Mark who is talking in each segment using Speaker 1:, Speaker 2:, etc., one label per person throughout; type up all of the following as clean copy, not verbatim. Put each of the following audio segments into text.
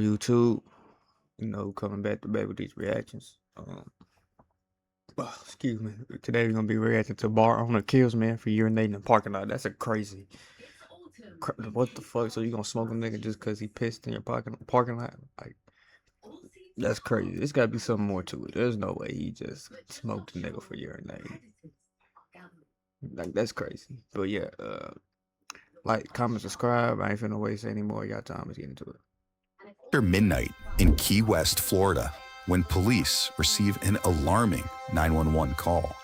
Speaker 1: YouTube. Coming back to back with these reactions. Excuse me. Today we're gonna be reacting to bar owner kills man for urinating in the parking lot. That's a crazy. What the fuck? So you gonna smoke a nigga just cause he pissed in your parking lot? Like, that's crazy. There's gotta be something more to it. There's no way he just smoked a nigga for urinating. Like, that's crazy. But yeah, like, comment, subscribe. I ain't finna waste any more of y'all time. Let's get into it.
Speaker 2: After midnight in Key West, Florida, when police receive an alarming 911 call.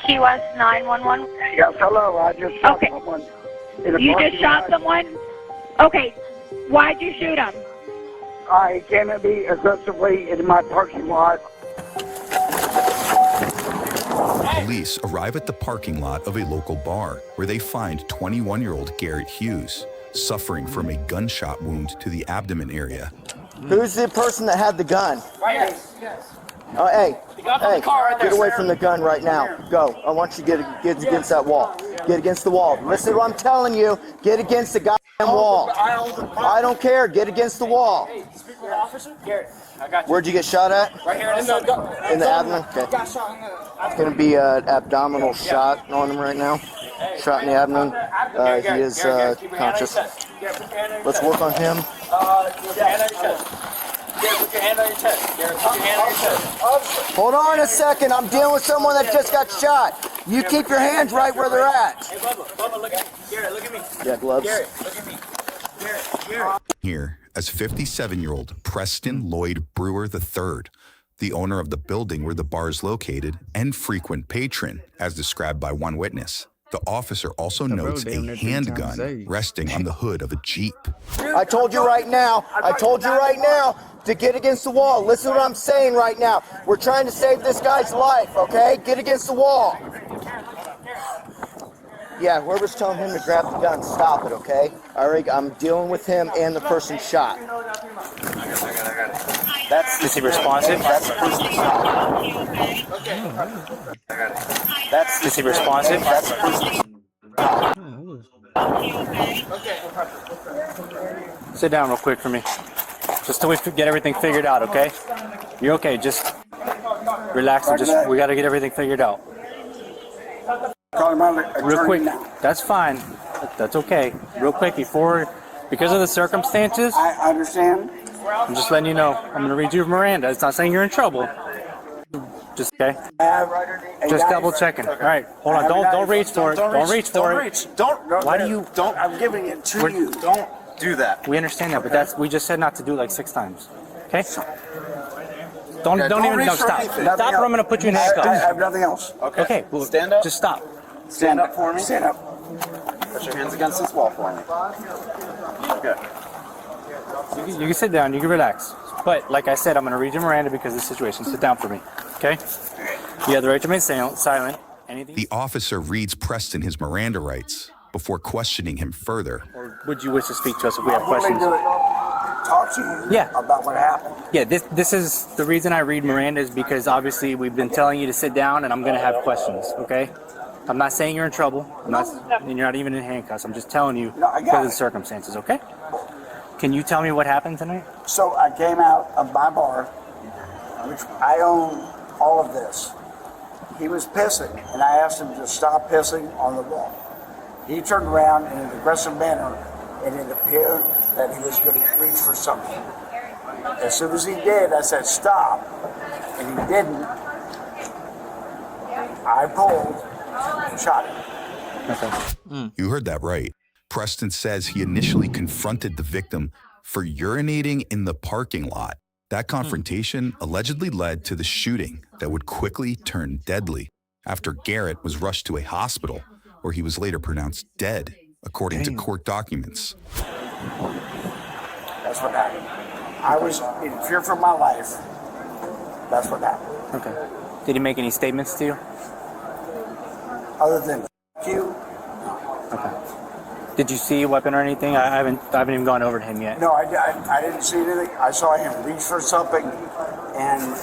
Speaker 3: Key West 911?
Speaker 4: Yes, hello. I just shot someone.
Speaker 3: You just shot someone? Okay. Why'd you shoot him?
Speaker 4: I came to be aggressively in my parking lot.
Speaker 2: Police arrive at the parking lot of a local bar where they find 21-year-old Garrett Hughes suffering from a gunshot wound to the abdomen area.
Speaker 5: Who's the person that had the gun?
Speaker 4: Right. Yes.
Speaker 5: Oh, hey, get away from the gun right now. Go. I want you to get against that wall. Get against the wall. Listen to what I'm telling you. Get against the goddamn wall. I don't care. Get against the wall.
Speaker 6: Hey, speak with the officer. Garrett, I got you.
Speaker 5: Where'd you get shot at?
Speaker 6: Right here in
Speaker 5: the abdomen? Okay. It's going to be an abdominal shot on him right now. Shot in the abdomen. He is conscious. Let's work on him.
Speaker 6: Put your hand on your chest. Garrett, put your hand on your chest.
Speaker 5: Hold on a second. I'm dealing with someone that just got shot. You keep your hands right where they're at.
Speaker 6: Hey, Bubba, look at me. Garrett, look at me.
Speaker 5: Yeah, gloves.
Speaker 6: Garrett, look at me. Garrett.
Speaker 2: Here, as 57-year-old Preston Lloyd Brewer III, the owner of the building where the bar is located and frequent patron, as described by one witness. The officer also notes a handgun resting on the hood of a Jeep.
Speaker 5: I told you right now to get against the wall. Listen to what I'm saying right now. We're trying to save this guy's life, okay? Get against the wall. Yeah, whoever's telling him to grab the gun, stop it, okay? All right, I'm dealing with him and the person shot.
Speaker 6: Is he responsive? Is he responsive? Sit down real quick for me. Just till we get everything figured out, okay? You're okay, just relax and we gotta get everything figured out. Real quick, that's fine. That's okay. Real quick, because of the circumstances,
Speaker 4: I understand.
Speaker 6: I'm just letting you know. I'm gonna read you Miranda. It's not saying you're in trouble. Just okay. Just double checking. All right, hold on. Don't reach for it. Don't reach for it. Why do you?
Speaker 4: Don't. I'm giving it to you.
Speaker 6: Don't do that. We understand that, but we just said not to do it like 6 times. Okay. Don't even stop. Stop, or I'm gonna put you in handcuffs.
Speaker 4: I have nothing else.
Speaker 6: Okay. Well, stand up. Just stop.
Speaker 4: Stand up for me. Stand up.
Speaker 6: Put your hands against this wall for me. Okay. You can sit down. You can relax. But like I said, I'm going to read you Miranda because of the situation. Sit down for me. Okay? You have the right to remain silent. Anything?
Speaker 2: The officer reads Preston his Miranda rights before questioning him further.
Speaker 6: Or would you wish to speak to us if we have questions?
Speaker 4: Talk to you about what happened.
Speaker 6: Yeah, this is the reason I read Miranda is because obviously we've been telling you to sit down and I'm going to have questions. Okay? I'm not saying you're in trouble. And you're not even in handcuffs. I'm just telling you because of the circumstances. Okay? Can you tell me what happened tonight?
Speaker 4: So I came out of my bar, which I own all of this. He was pissing, and I asked him to stop pissing on the wall. He turned around in an aggressive manner, and it appeared that he was going to reach for something. As soon as he did, I said, stop, and he didn't. I pulled and shot him.
Speaker 2: Okay. You heard that right. Preston says he initially confronted the victim for urinating in the parking lot. That confrontation allegedly led to the shooting that would quickly turn deadly after Garrett was rushed to a hospital where he was later pronounced dead, according to court documents.
Speaker 4: That's what happened. I was in fear for my life. That's what happened.
Speaker 6: Okay. Did he make any statements to you?
Speaker 4: Other than you.
Speaker 6: Okay. Did you see a weapon or anything? I haven't even gone over to him yet.
Speaker 4: No, I didn't see anything. I saw him reach for something, and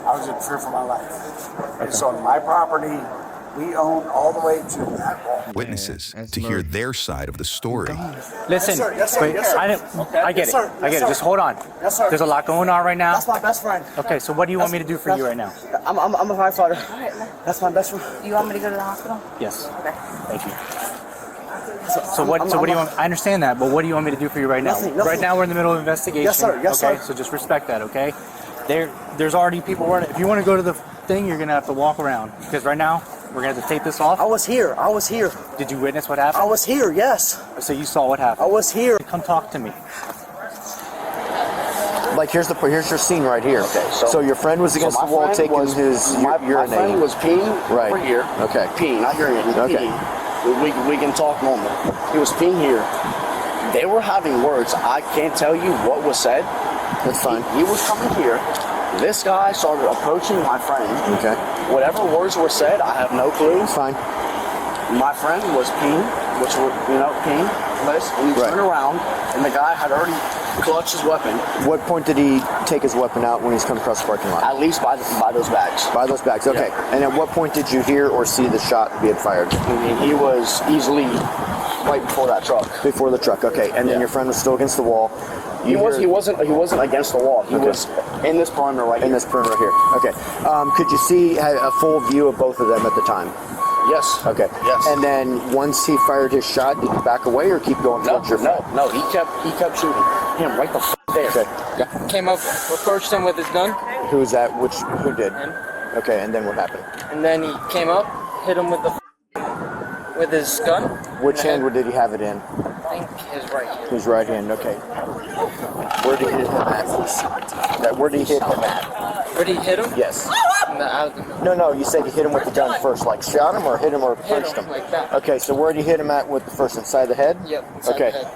Speaker 4: I was in fear for my life. Okay. It's on my property, We own all the way to that wall.
Speaker 2: Witnesses
Speaker 1: that's
Speaker 2: to hear
Speaker 1: love.
Speaker 2: their side of the story.
Speaker 6: Listen,
Speaker 4: Yes, sir. Yes, sir.
Speaker 6: wait,
Speaker 4: Yes, sir.
Speaker 6: I get
Speaker 4: Yes,
Speaker 6: it.
Speaker 4: sir.
Speaker 6: I get
Speaker 4: Yes,
Speaker 6: it.
Speaker 4: sir.
Speaker 6: Just hold on.
Speaker 4: Yes, sir.
Speaker 6: There's a lot going on right now.
Speaker 4: That's my best friend.
Speaker 6: Okay, so what do you want me to do for you right now?
Speaker 4: I'm a firefighter. That's my best friend.
Speaker 3: You want me to go to the hospital?
Speaker 6: Yes.
Speaker 3: Okay.
Speaker 6: Thank you. So what do you want? I understand that, but what do you want me to do for you right now?
Speaker 4: Nothing.
Speaker 6: Right now we're in the middle of investigation.
Speaker 4: Yes, sir. Yes,
Speaker 6: okay?
Speaker 4: sir.
Speaker 6: So just respect that, okay? There's already people running. If you want to go to the thing, you're gonna have to walk around because right now we're gonna have to tape this off.
Speaker 4: I was here.
Speaker 6: Did you witness what happened?
Speaker 4: I was here, yes.
Speaker 6: So you saw what happened.
Speaker 4: I was here.
Speaker 6: Come talk to me.
Speaker 5: Like here's your scene right here.
Speaker 7: Okay,
Speaker 5: so your friend was against the wall taking his urinating.
Speaker 7: My friend was peeing
Speaker 5: Right.
Speaker 7: over here.
Speaker 5: Okay.
Speaker 7: Peeing, not urinating.
Speaker 5: Okay.
Speaker 7: Peeing. We can talk normal. He was peeing here. They were having words. I can't tell you what was said.
Speaker 5: That's fine.
Speaker 7: He was coming here. This guy started approaching my friend.
Speaker 5: Okay.
Speaker 7: Whatever words were said, I have no clue.
Speaker 5: It's fine.
Speaker 7: My friend was peeing, which were, peeing, and he
Speaker 5: Right.
Speaker 7: turned around, and the guy had already clutched his weapon,
Speaker 5: What point did he take his weapon out when he's come across the parking lot?
Speaker 7: at least by those bags.
Speaker 5: By those bags. Okay.
Speaker 7: Yeah.
Speaker 5: And at what point did you hear or see the shot being fired?
Speaker 7: I mean, he was easily right before that truck.
Speaker 5: Before the truck. Okay. And then
Speaker 7: Yeah.
Speaker 5: your friend was still against the wall.
Speaker 7: He wasn't against the wall. He
Speaker 5: Okay.
Speaker 7: was in this perimeter right
Speaker 5: In
Speaker 7: here.
Speaker 5: this perimeter here. Okay. Could you see a full view of both of them at the time?
Speaker 7: Yes.
Speaker 5: Okay.
Speaker 7: Yes.
Speaker 5: And then once he fired his shot, did you back away or keep going
Speaker 7: No,
Speaker 5: towards your friend?
Speaker 7: no. He kept shooting him right the there.
Speaker 5: Okay. Yeah.
Speaker 8: Came up, approached him with his gun,
Speaker 5: Who was that? Who did?
Speaker 8: Him.
Speaker 5: Okay. And then what happened?
Speaker 8: and then he came up, hit him with his gun.
Speaker 5: Which
Speaker 8: And
Speaker 5: hand did he have it in?
Speaker 8: I think his right hand.
Speaker 5: His right hand. Okay. Where did he hit him at? Where did he hit him at?
Speaker 8: Where did he hit him?
Speaker 5: Yes.
Speaker 8: In the abdomen.
Speaker 5: No. You said you hit him with the gun first, like shot him or hit him or
Speaker 8: Hit
Speaker 5: punched
Speaker 8: him
Speaker 5: him.
Speaker 8: like that.
Speaker 5: Okay. So where did you hit him at with the first inside the head?
Speaker 8: Yep. Inside
Speaker 5: Okay.
Speaker 8: the head.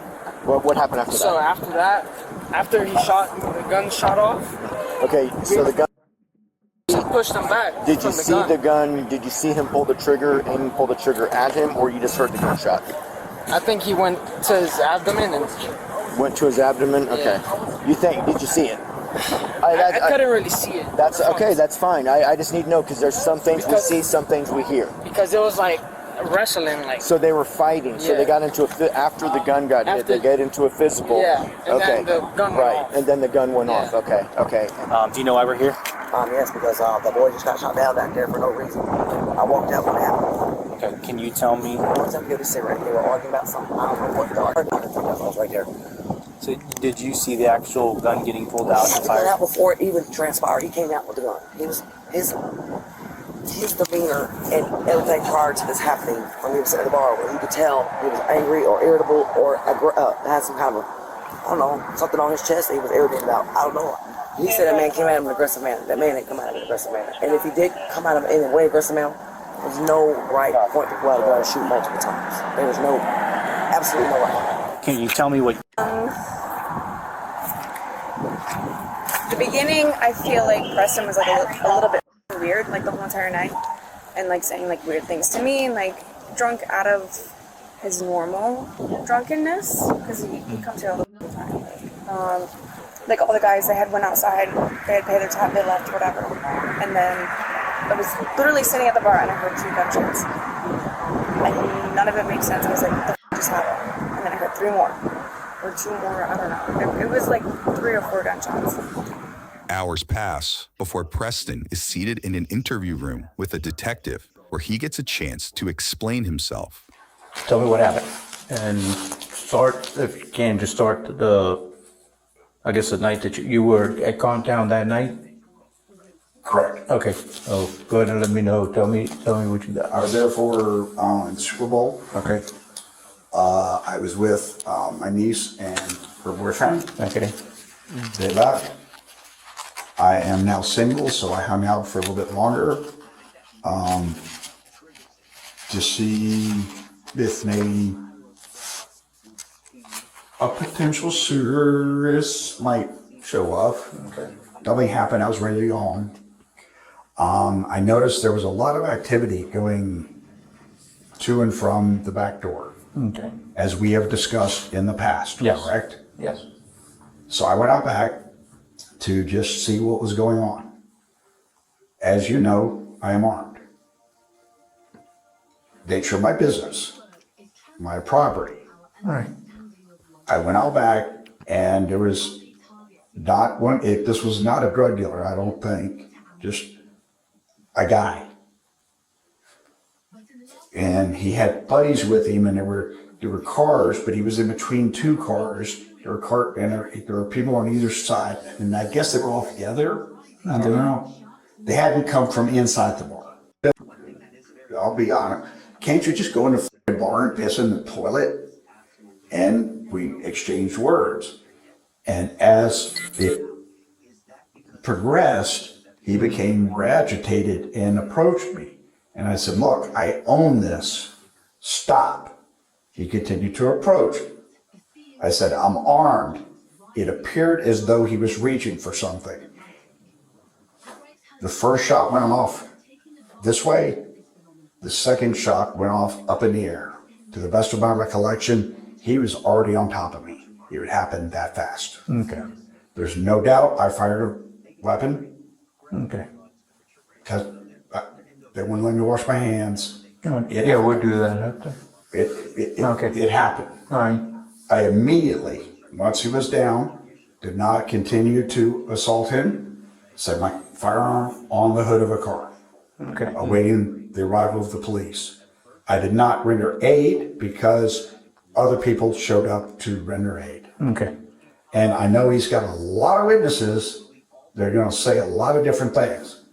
Speaker 5: What happened after
Speaker 8: So
Speaker 5: that?
Speaker 8: after that, after he shot, the gun shot off.
Speaker 5: Okay. So the gun.
Speaker 8: He pushed him back.
Speaker 5: Did you
Speaker 8: from
Speaker 5: see the gun? Did you see him pull the trigger and pull the trigger at him, or you just heard the gunshot?
Speaker 8: I think he went to his abdomen and
Speaker 5: Went to his abdomen. Okay. You think? Did you see it?
Speaker 8: I couldn't really see it.
Speaker 5: That's okay. That's fine. I just need to know because there's some things we
Speaker 8: Because-
Speaker 5: see, some things we hear.
Speaker 8: Because it was like wrestling, like.
Speaker 5: So they were fighting. So they
Speaker 8: Yeah.
Speaker 5: got into after the gun got hit. They
Speaker 8: After-
Speaker 5: get into a physical.
Speaker 8: Yeah, and
Speaker 5: okay.
Speaker 8: then the gun went
Speaker 5: right.
Speaker 8: off.
Speaker 5: And then the gun went
Speaker 8: Yeah.
Speaker 5: off. Okay. Okay.
Speaker 6: Do you know why we're here?
Speaker 7: Yes, because the boy just got shot down back there for no reason. I walked out when it happened.
Speaker 6: Okay. Can you tell me?
Speaker 7: I was up here to sit right. They were arguing about something. I don't know what. I was right there.
Speaker 6: So did you see the actual gun getting pulled out and
Speaker 7: He got
Speaker 6: fired?
Speaker 7: out before it even transpired. He came out with the gun. He was his demeanor and everything prior to this happening when he was at the bar, where you could tell he was angry or irritable or had some kind of I don't know, something on his chest that he was irritated about. I don't know. He said that man came at him in an aggressive manner. That man didn't come at him in an aggressive manner. And if he did come at him in a way aggressive manner, there's no right point to pull out a gun and shoot multiple times. There was absolutely no right.
Speaker 6: Can you tell me what?
Speaker 9: The beginning, I feel like Preston was like a little bit weird, like the whole entire night, and like saying like weird things to me, and like drunk out of his normal drunkenness, because he comes here all the time. Like all the guys, they had went outside, they had paid their tab, they left, whatever, and then I was literally sitting at the bar and I heard 2 gunshots, and none of it made sense. I was like, what the f just happened? And then I heard 3 more, or 2 more, I don't know. It was like 3 or 4 gunshots.
Speaker 2: Hours pass before Preston is seated in an interview room with a detective where he gets a chance to explain himself.
Speaker 10: Tell me what happened. And start, if you can, just start I guess the night that you were at Contown that night?
Speaker 11: Correct.
Speaker 10: Okay, so go ahead and let me know. Tell me what you got.
Speaker 11: I was there for Super Bowl.
Speaker 10: Okay,
Speaker 11: I was with my niece and her boyfriend.
Speaker 10: okay,
Speaker 11: They left. I am now single, so I hung out for a little bit longer to see if maybe a potential suitor might show up.
Speaker 10: okay.
Speaker 11: Nothing happened. I was ready to go home. I noticed there was a lot of activity going to and from the back door,
Speaker 10: Okay,
Speaker 11: as we have discussed in the past,
Speaker 10: Yes.
Speaker 11: correct?
Speaker 10: yes.
Speaker 11: So I went out back to just see what was going on. As you know, I am armed. nature of my business, my property.
Speaker 10: All right.
Speaker 11: I went out back and there was not one, this was not a drug dealer, I don't think, just a guy. And he had buddies with him and there were cars, but he was in between two cars. There were people on either side, and I guess they were all together. I don't know. They hadn't come from inside the bar. I'll be honest. Can't you just go in the bar and piss in the toilet? And we exchanged words. And as it progressed, he became more agitated and approached me. And I said, look, I own this. Stop. He continued to approach. I said, I'm armed. It appeared as though he was reaching for something. The first shot went off this way. The second shot went off up in the air. To the best of my recollection, he was already on top of me. It would happen that fast.
Speaker 10: Okay.
Speaker 11: There's no doubt I fired a weapon.
Speaker 10: Okay.
Speaker 11: Because they wouldn't let me wash my hands.
Speaker 10: Yeah, we'll do that after.
Speaker 11: It happened.
Speaker 10: All right.
Speaker 11: I immediately, once he was down, did not continue to assault him, set my firearm on the hood of a car,
Speaker 10: Okay.
Speaker 11: awaiting the arrival of the police. I did not render aid because other people showed up to render aid.
Speaker 10: Okay.
Speaker 11: And I know he's got a lot of witnesses. They're going to say a lot of different things.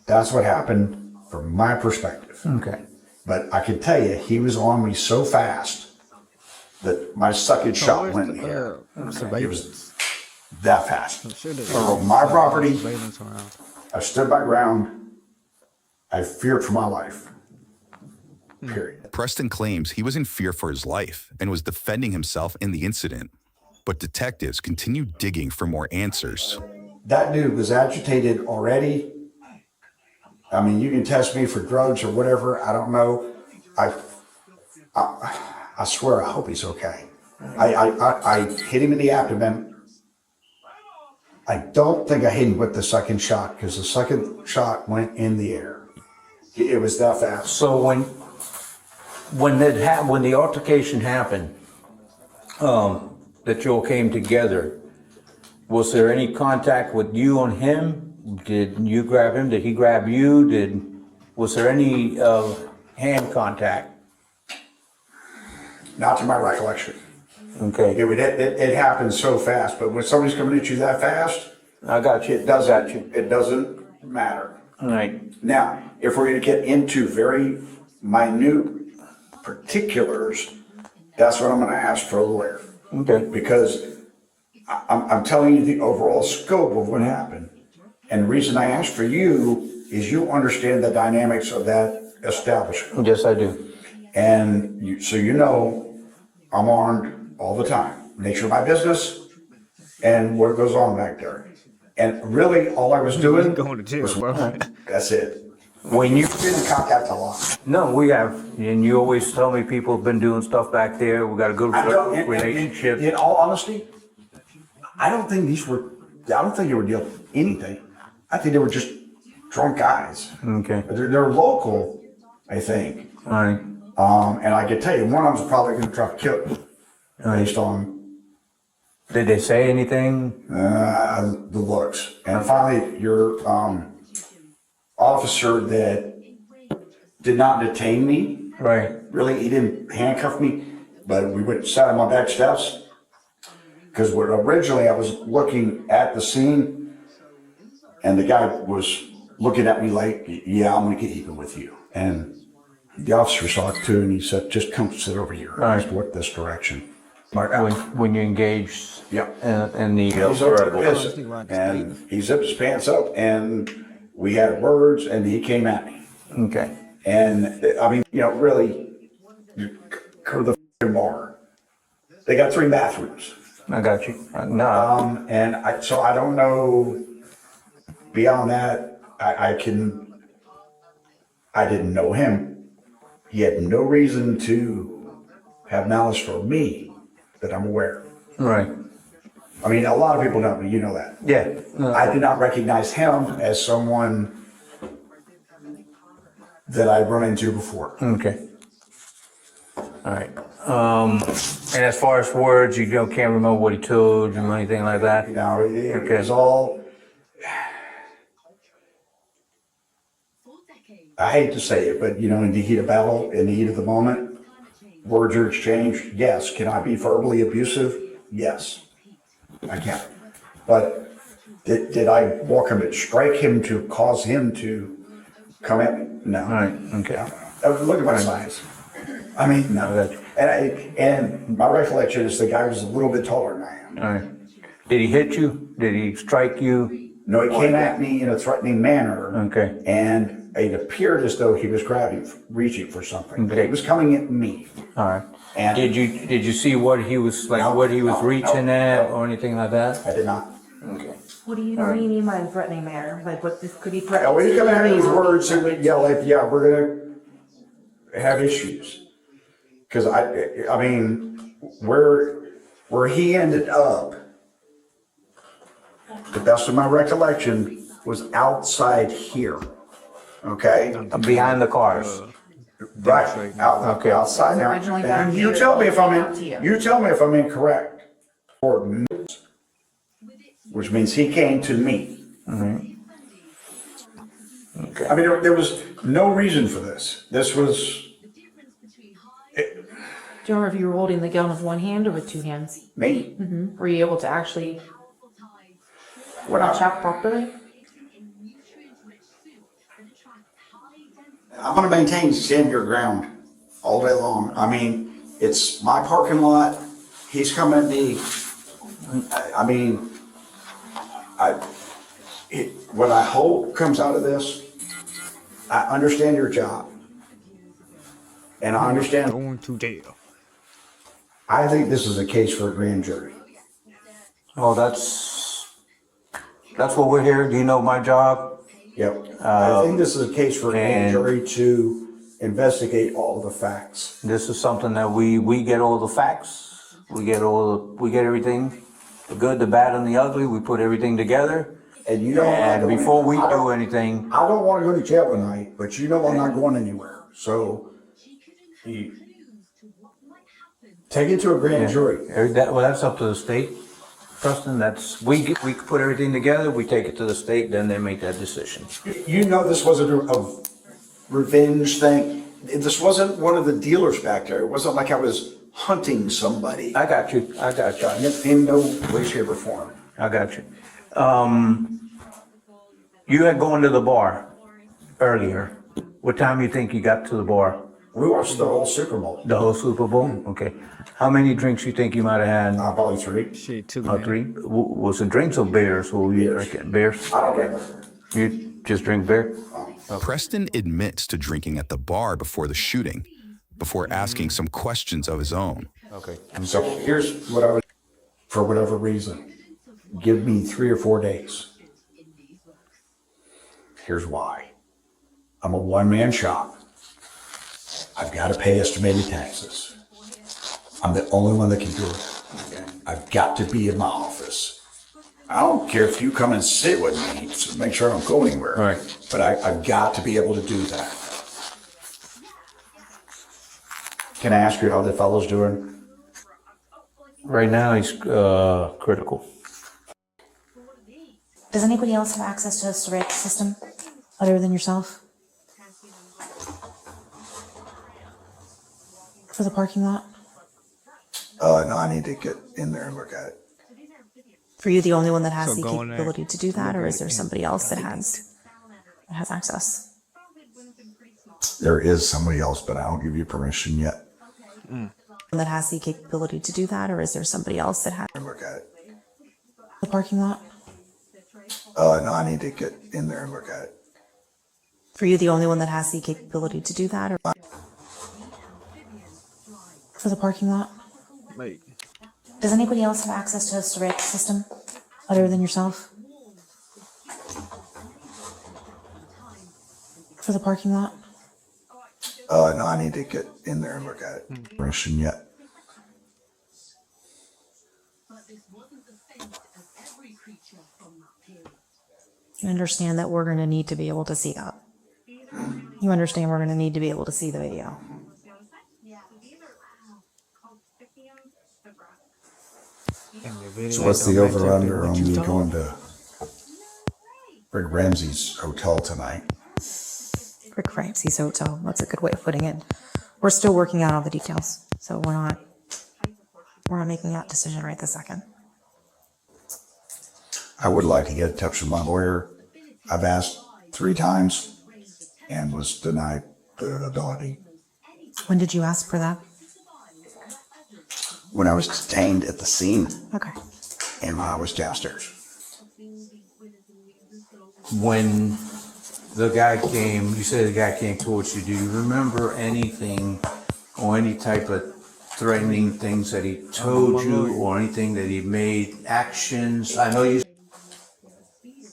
Speaker 11: That's what happened from my perspective.
Speaker 10: Okay.
Speaker 11: But I can tell you, he was on me so fast that my second shot went in the air. It was that fast. On my property, I stood my ground. I feared for my life. Period.
Speaker 2: Preston claims he was in fear for his life and was defending himself in the incident. But detectives continued digging for more answers.
Speaker 11: That dude was agitated already. I mean, you can test me for drugs or whatever. I don't know. I swear, I hope he's okay. I hit him in the abdomen. I don't think I hit him with the second shot because the second shot went in the air. It was that fast.
Speaker 10: So when the altercation happened, that you all came together, was there any contact with you on him? Did you grab him? Did he grab you? Was there any hand contact?
Speaker 11: Not to my recollection.
Speaker 10: Okay.
Speaker 11: It happened so fast, but when somebody's coming at you that fast,
Speaker 10: I got you.
Speaker 11: it doesn't matter.
Speaker 10: All right.
Speaker 11: Now, if we're going to get into very minute particulars, that's what I'm going to ask for a lawyer.
Speaker 10: Okay.
Speaker 11: Because I'm telling you the overall scope of what happened. And the reason I asked for you is you understand the dynamics of that establishment.
Speaker 10: Yes, I do.
Speaker 11: And so you know I'm armed all the time. Nature of my business and what goes on back there. And really all I was doing
Speaker 1: Going to jail,
Speaker 11: was,
Speaker 1: bro.
Speaker 11: that's it.
Speaker 10: When you
Speaker 11: Been in contact a lot.
Speaker 10: No, we have, and you always tell me people have been doing stuff back there. We got a good relationship.
Speaker 11: In all honesty, I don't think they were dealing with anything. I think they were just drunk guys.
Speaker 10: Okay.
Speaker 11: They're local, I think.
Speaker 10: All right.
Speaker 11: And I can tell you, one of them's probably going to try to kill you based on
Speaker 10: Did they say anything?
Speaker 11: the looks. And finally, your officer that did not detain me,
Speaker 10: Right.
Speaker 11: really, he didn't handcuff me, but we went sat on my back steps. Because originally I was looking at the scene, and the guy was looking at me like, yeah, I'm going to get even with you. And the officer saw it too, and he said, just come sit over here.
Speaker 10: Right.
Speaker 11: Just look this direction.
Speaker 10: When you engaged
Speaker 11: Yeah.
Speaker 10: in the
Speaker 11: He's up to piss, and he zipped his pants up, and we had words, and he came at me.
Speaker 10: Okay.
Speaker 11: And I mean, really, you go to the f***ing bar. They got 3 bathrooms.
Speaker 10: I got you. No.
Speaker 11: So I don't know, beyond that, I didn't know him. He had no reason to have malice for me that I'm aware.
Speaker 10: Right.
Speaker 11: I mean, a lot of people know me, you know that.
Speaker 10: Yeah.
Speaker 11: I did not recognize him as someone that I'd run into before.
Speaker 10: Okay. All right. And as far as words, you can't remember what he told you or anything like that?
Speaker 11: No, it was all, I hate to say it, but in the heat of battle, in the heat of the moment, words are exchanged. Yes. Can I be verbally abusive? Yes, I can. But did I walk him and strike him to cause him to come at me? No.
Speaker 10: All right, okay.
Speaker 11: Look at my size. I mean, no. And my recollection is the guy was a little bit taller than I am.
Speaker 10: All right. Did he hit you? Did he strike you?
Speaker 11: No, he came at me in a threatening manner.
Speaker 10: Okay.
Speaker 11: And it appeared as though he was reaching for something. But
Speaker 10: Okay.
Speaker 11: he was coming at me.
Speaker 10: All right.
Speaker 11: And
Speaker 10: Did you see what he was reaching at or anything like that?
Speaker 11: I did not.
Speaker 10: Okay.
Speaker 12: What do you mean by threatening manner? Like, what this could he threaten?
Speaker 11: Oh, he's coming at me with words and would yell like, yeah, we're gonna have issues. Because I mean, where he ended up, the best of my recollection, was outside here. Okay?
Speaker 10: Behind the cars.
Speaker 11: Right.
Speaker 10: Okay.
Speaker 11: Outside now.
Speaker 12: Originally
Speaker 11: And
Speaker 12: down
Speaker 11: you
Speaker 12: here,
Speaker 11: tell me if I'm
Speaker 12: up to you.
Speaker 11: you tell me if I'm incorrect. Or minutes, which means he came to me.
Speaker 10: Okay.
Speaker 11: I mean, there was no reason for this. This was
Speaker 12: Do you remember if you were holding the gun with one hand or with two hands?
Speaker 11: me.
Speaker 12: Were you able to actually
Speaker 11: When
Speaker 12: watch out properly?
Speaker 11: I'm going to maintain stand your ground all day long. I mean, it's my parking lot. He's coming at me. I mean, what I hope comes out of this, I understand your job. And I understand.
Speaker 1: Going to jail.
Speaker 11: I think this is a case for a grand jury.
Speaker 10: Oh, that's what we're here. Do you know my job?
Speaker 11: Yep. I think this is a case for a grand
Speaker 10: and-
Speaker 11: jury to investigate all the facts.
Speaker 10: This is something that we get all the facts. We get everything, the good, the bad, and the ugly. We put everything together.
Speaker 11: And you know,
Speaker 10: And before we do anything,
Speaker 11: I don't want to go to jail tonight, but you know I'm not going anywhere. So you take it to a grand jury.
Speaker 10: that's up to the state. Preston, we put everything together, we take it to the state, then they make that decision.
Speaker 11: You know this wasn't a revenge thing. This wasn't one of the dealers back there. It wasn't like I was hunting somebody.
Speaker 10: I got you.
Speaker 11: In no way, shape, or form.
Speaker 10: I got you. You had gone to the bar earlier. What time you think you got to the bar?
Speaker 11: We watched the whole Super Bowl.
Speaker 10: The whole Super Bowl? Okay. How many drinks you think you might have had?
Speaker 11: Probably 3.
Speaker 1: Shit, too,
Speaker 10: Oh,
Speaker 1: man.
Speaker 10: 3? Was it drinks or beers? What were you drinking? Beers?
Speaker 11: I don't remember.
Speaker 10: You just drink beer?
Speaker 2: Preston admits to drinking at the bar before the shooting, before asking some questions of his own.
Speaker 10: Okay.
Speaker 11: So here's what I would, for whatever reason, give me 3 or 4 days. Here's why. I'm a one-man shop. I've got to pay estimated taxes. I'm the only one that can do it. I've got to be in my office. I don't care if you come and sit with me to make sure I don't go anywhere.
Speaker 10: All right.
Speaker 11: But I've got to be able to do that. Can I ask you how the fellow's doing?
Speaker 10: Right now, he's critical.
Speaker 12: Does anybody else have access to the surveillance system other than yourself? For the parking lot?
Speaker 11: No, I need to get in there and look at it.
Speaker 12: For you, the only one that has
Speaker 1: So
Speaker 12: the
Speaker 1: go in there,
Speaker 12: capability to do that, or is there
Speaker 1: look at it,
Speaker 12: somebody else that has access?
Speaker 11: There is somebody else, but I don't give you permission yet.
Speaker 12: That has the capability to do that, or is there somebody else that has
Speaker 11: Look at it.
Speaker 12: the parking lot?
Speaker 11: No, I need to get in there and look at it.
Speaker 12: For you, the only one that has the capability to do that, or for the parking lot?
Speaker 1: Mate.
Speaker 12: Does anybody else have access to the surveillance system other than yourself? For the parking lot?
Speaker 11: No, I need to get in there and look at it. Permission yet.
Speaker 12: You understand that we're going to need to be able to see that. You understand we're going to need to be able to see the video.
Speaker 1: video
Speaker 11: So
Speaker 1: ain't
Speaker 11: what's
Speaker 1: don't
Speaker 11: the
Speaker 1: match up to
Speaker 11: over-under
Speaker 1: what
Speaker 11: on
Speaker 1: you
Speaker 11: me
Speaker 1: told.
Speaker 11: going to Rick Ramsey's hotel tonight?
Speaker 12: Rick Ramsey's hotel. That's a good way of putting it. We're still working out all the details, so we're not making that decision right this second.
Speaker 11: I would like to get in touch with my lawyer. I've asked 3 times and was denied the ability.
Speaker 12: When did you ask for that?
Speaker 11: When I was detained at the scene
Speaker 12: Okay.
Speaker 11: and while I was downstairs.
Speaker 10: When the guy came, you said the guy came towards you, do you remember anything or any type of threatening things that he told you or anything that he made actions? I know you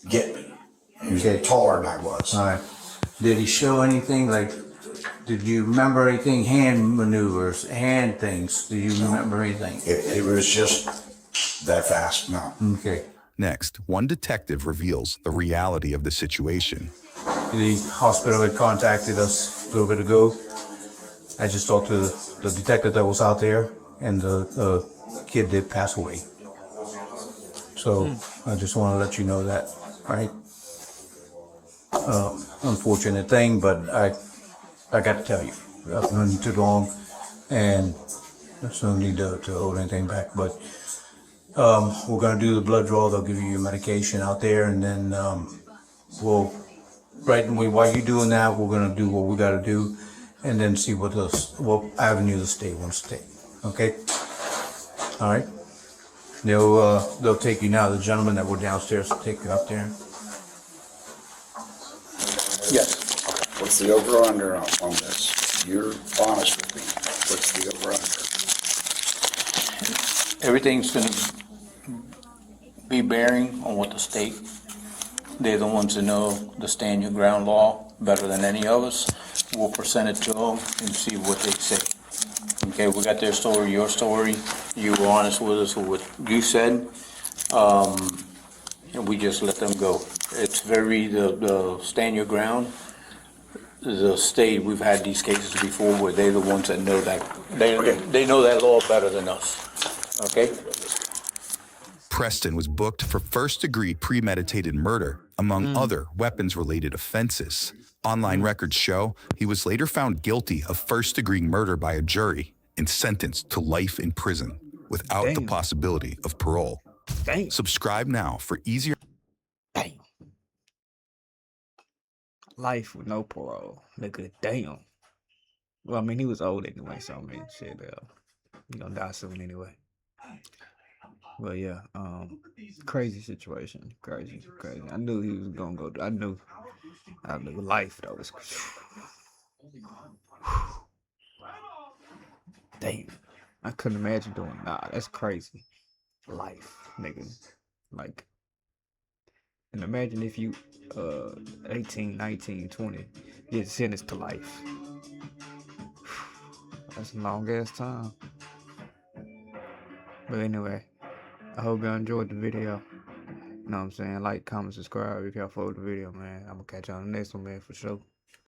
Speaker 11: Get me. He was taller than I was.
Speaker 10: all right. Did he show anything like, did you remember anything, hand maneuvers, hand things? Do you remember anything?
Speaker 11: It was just that fast, no.
Speaker 10: Okay.
Speaker 2: Next, one detective reveals the reality of the situation.
Speaker 10: The hospital had contacted us a little bit ago. I just talked to the detective that was out there, and the kid did pass away. So I just want to let you know that, right? Unfortunate thing, but I got to tell you, I've known you too long, and there's no need to hold anything back. But we're gonna do the blood draw. They'll give you your medication out there, and then we'll while you're doing that, we're gonna do what we got to do, and then see what avenue the state wants to take. Okay. All right. They'll take you now. The gentleman that were downstairs will take you up there. Yes.
Speaker 11: What's the over-under on this? You're honest with me. What's the over-under?
Speaker 10: Everything's gonna be bearing on what the state. They're the ones that know the stand your ground law better than any of us. We'll present it to them and see what they say. Okay, we got their story, your story. You were honest with us with what you said, and we just let them go. It's the stand your ground. The state, we've had these cases before where they're the ones that know that they know that law better than us. Okay.
Speaker 2: Preston was booked for first-degree premeditated murder, among other weapons-related offenses. Online records show he was later found guilty of first-degree murder by a jury and sentenced to life in prison without the possibility of parole. Subscribe now for easier...
Speaker 1: Life with no parole. Nigga, damn. Well, I mean, he was old anyway, so I mean, shit, he gonna die soon anyway. But yeah, crazy situation. Crazy. I knew he was gonna go. I knew life, though. Was damn. I couldn't imagine doing, that's crazy. Life, nigga. Like, and imagine if you, 18, 19, 20, get sentenced to life. That's a long ass time. But anyway, I hope y'all enjoyed the video. You know what I'm saying? Like, comment, subscribe if y'all follow the video, man. I'm gonna catch y'all on the next one, man, for sure.